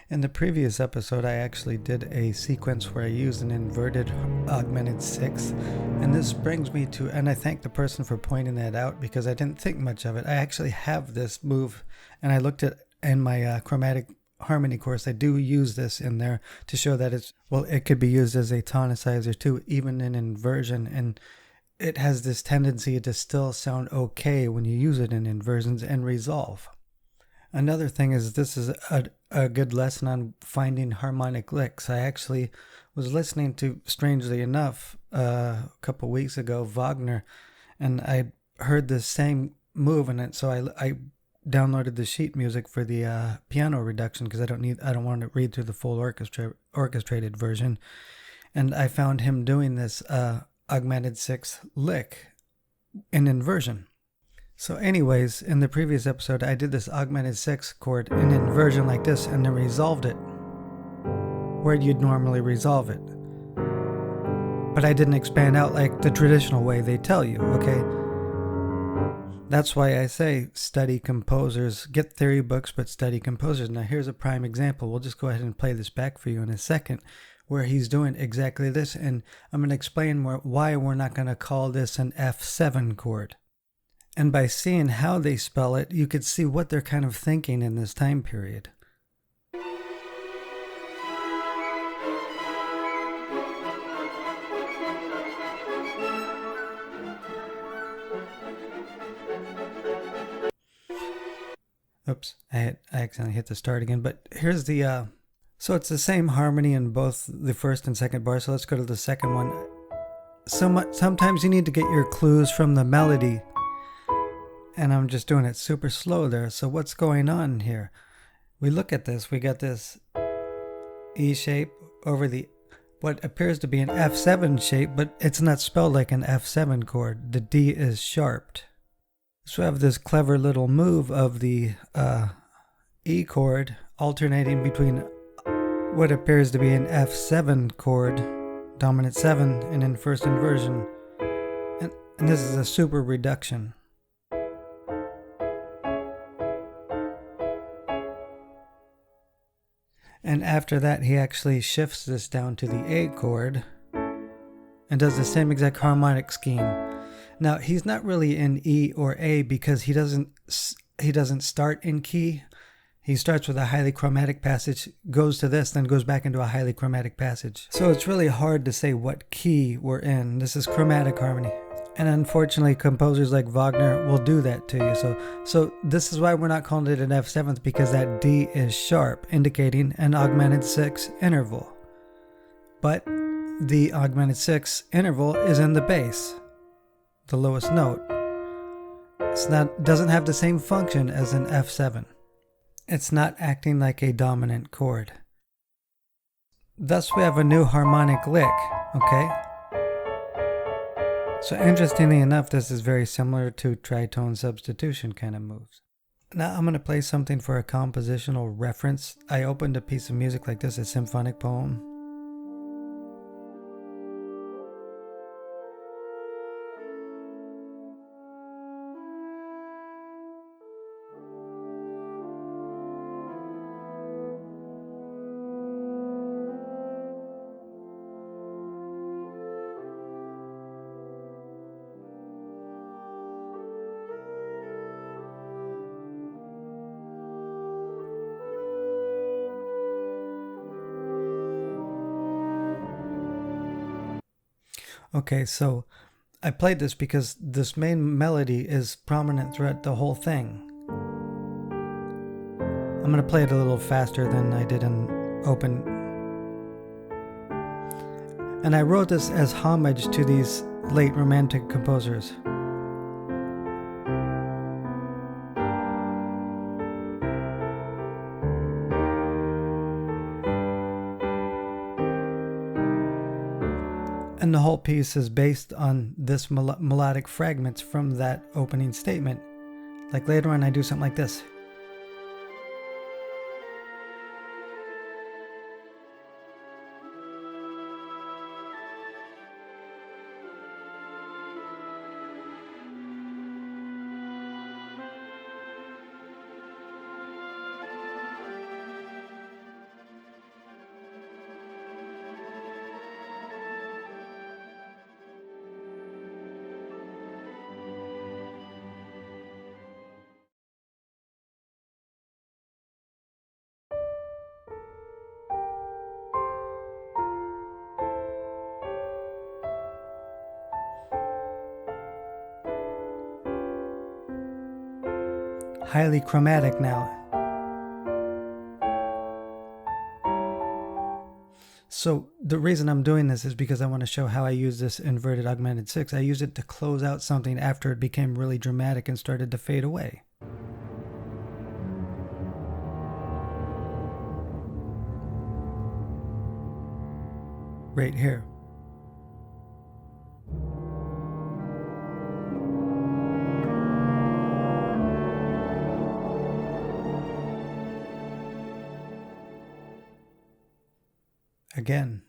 In the previous episode, I actually did a sequence where I used an inverted augmented 6, and this brings me to, and I thank the person for pointing that out because I didn't think much of it. I actually have this move, and I looked at in my chromatic harmony course, I do use this in there to show that it could be used as a tonicizer too, even in inversion, and it has this tendency to still sound okay when you use it in inversions and resolve. Another thing is this is a good lesson on finding harmonic licks. I actually was listening to, strangely enough, a couple weeks ago, Wagner, and I heard the same move in it, so I downloaded the sheet music for the piano reduction because I don't want to read through the full orchestrated version, and I found him doing this augmented 6 lick in inversion. So anyways, in the previous episode, I did this augmented 6 chord in inversion like this and then resolved it where you'd normally resolve it. But I didn't expand out like the traditional way they tell you, okay? That's why I say study composers, get theory books, but study composers. Now here's a prime example. We'll just go ahead and play this back for you in a second where he's doing exactly this. And I'm going to explain why we're not going to call this an F7 chord. And by seeing how they spell it, you could see what they're kind of thinking in this time period. Oops, I accidentally hit the start again. But here's the, so it's the same harmony in both the first and second bar. So let's go to the second one. Sometimes you need to get your clues from the melody. And I'm just doing it super slow there. So what's going on here? We look at this. We got this E shape over the what appears to be an F7 shape, but it's not spelled like an F7 chord. The D is sharped. So we have this clever little move of the E chord alternating between what appears to be an F7 chord, dominant 7, and in first inversion. And this is a super reduction. And after that, he actually shifts this down to the A chord and does the same exact harmonic scheme. Now, he's not really in E or A because he doesn't start in key. He starts with a highly chromatic passage, goes to this, then goes back into a highly chromatic passage. So it's really hard to say what key we're in. This is chromatic harmony. And unfortunately, composers like Wagner will do that to you. So this is why we're not calling it an F7th, because that D is sharp, indicating an augmented 6 interval. But the augmented 6 interval is in the bass, the lowest note. Doesn't have the same function as an F7. It's not acting like a dominant chord. Thus we have a new harmonic lick, okay? So interestingly enough, this is very similar to tritone substitution kind of moves. Now I'm going to play something for a compositional reference. I opened a piece of music like this, a symphonic poem. Okay, so I played this because this main melody is prominent throughout the whole thing. I'm going to play it a little faster than I did in open. And I wrote this as homage to these late romantic composers. And the whole piece is based on this melodic fragments from that opening statement. Like later on I do something like this. highly chromatic now. So the reason I'm doing this is because I want to show how I use this inverted augmented 6. I use it to close out something after it became really dramatic and started to fade away. Right here. Again.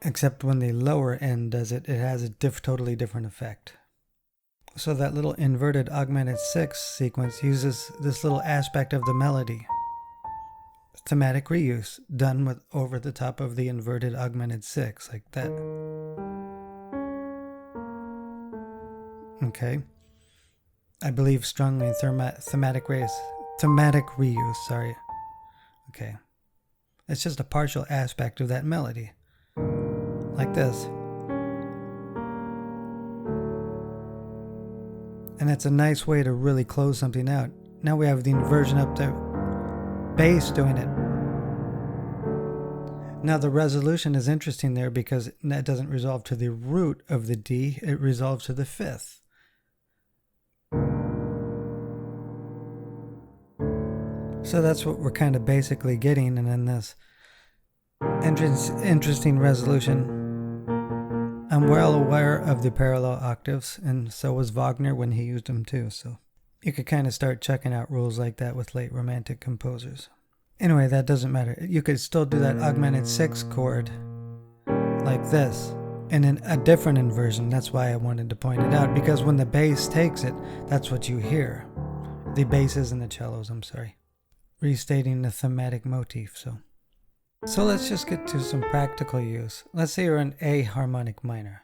Except when the lower end does it, it has a totally different effect. So that little inverted augmented 6 sequence uses this little aspect of the melody. Thematic reuse done with over the top of the inverted augmented 6 like that. Okay. I believe strongly in thematic reuse, sorry. Okay. It's just a partial aspect of that melody. Like this. And it's a nice way to really close something out. Now we have the inversion up to bass doing it. Now the resolution is interesting there because that doesn't resolve to the root of the D, it resolves to the 5th. So that's what we're kind of basically getting, and in this interesting resolution, I'm well aware of the parallel octaves, and so was Wagner when he used them too, so you could kind of start checking out rules like that with late romantic composers. Anyway, that doesn't matter. You could still do that augmented 6 chord like this, and in a different inversion. That's why I wanted to point it out, because when the bass takes it, that's what you hear. The basses and the cellos, I'm sorry. Restating the thematic motif, So let's just get to some practical use. Let's say you're in A harmonic minor.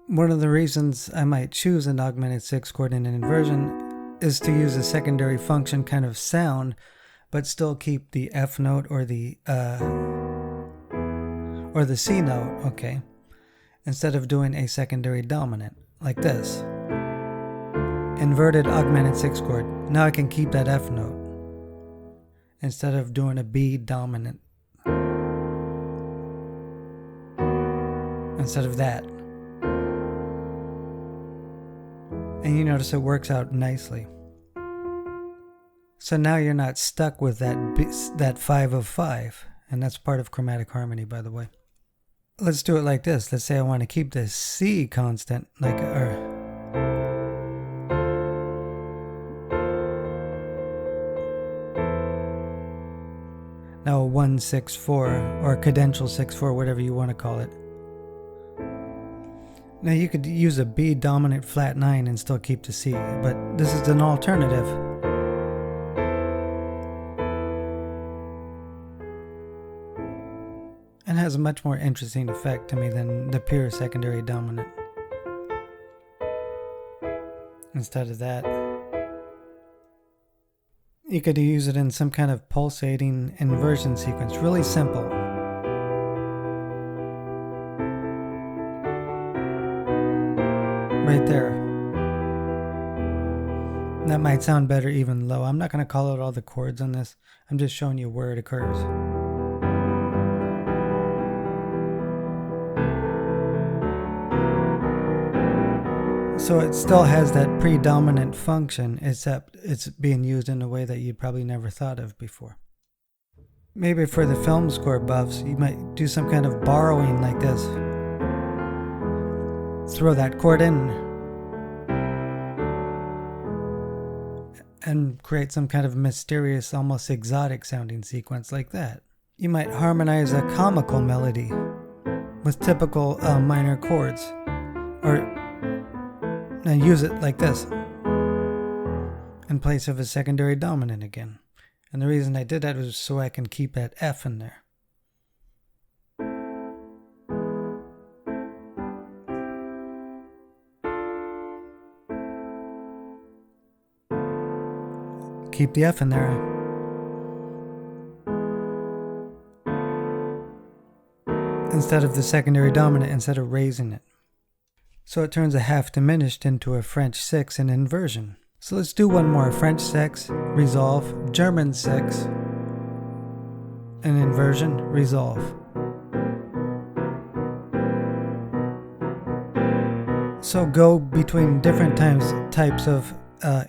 One of the reasons I might choose an augmented 6 chord in an inversion is to use a secondary function kind of sound, but still keep the F note or the C note, okay, instead of doing a secondary dominant, like this. Inverted augmented 6 chord. Now I can keep that F note instead of doing a B dominant. Instead of that. And you notice it works out nicely. So now you're not stuck with that 5 of 5. And that's part of chromatic harmony, by the way. Let's do it like this. Let's say I want to keep the C constant, like now a 1-6-4 or cadential 6-4, whatever you want to call it. Now you could use a B dominant flat 9 and still keep the C, but this is an alternative. And has a much more interesting effect to me than the pure secondary dominant. Instead of that, you could use it in some kind of pulsating inversion sequence. Really simple. Right there. That might sound better even low. I'm not going to call out all the chords on this. I'm just showing you where it occurs. So it still has that predominant function, except it's being used in a way that you'd probably never thought of before. Maybe for the film score buffs, you might do some kind of borrowing like this. Throw that chord in and create some kind of mysterious, almost exotic sounding sequence like that. You might harmonize a comical melody with typical minor chords, or and use it like this in place of a secondary dominant again. And the reason I did that was so I can keep that F in there. Keep the F in there. instead of the secondary dominant, instead of raising it. So it turns a half diminished into a French 6 in inversion. So let's do one more. French 6, resolve, German 6, and inversion, resolve. So go between different types of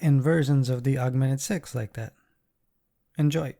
inversions of the augmented 6 like that. Enjoy.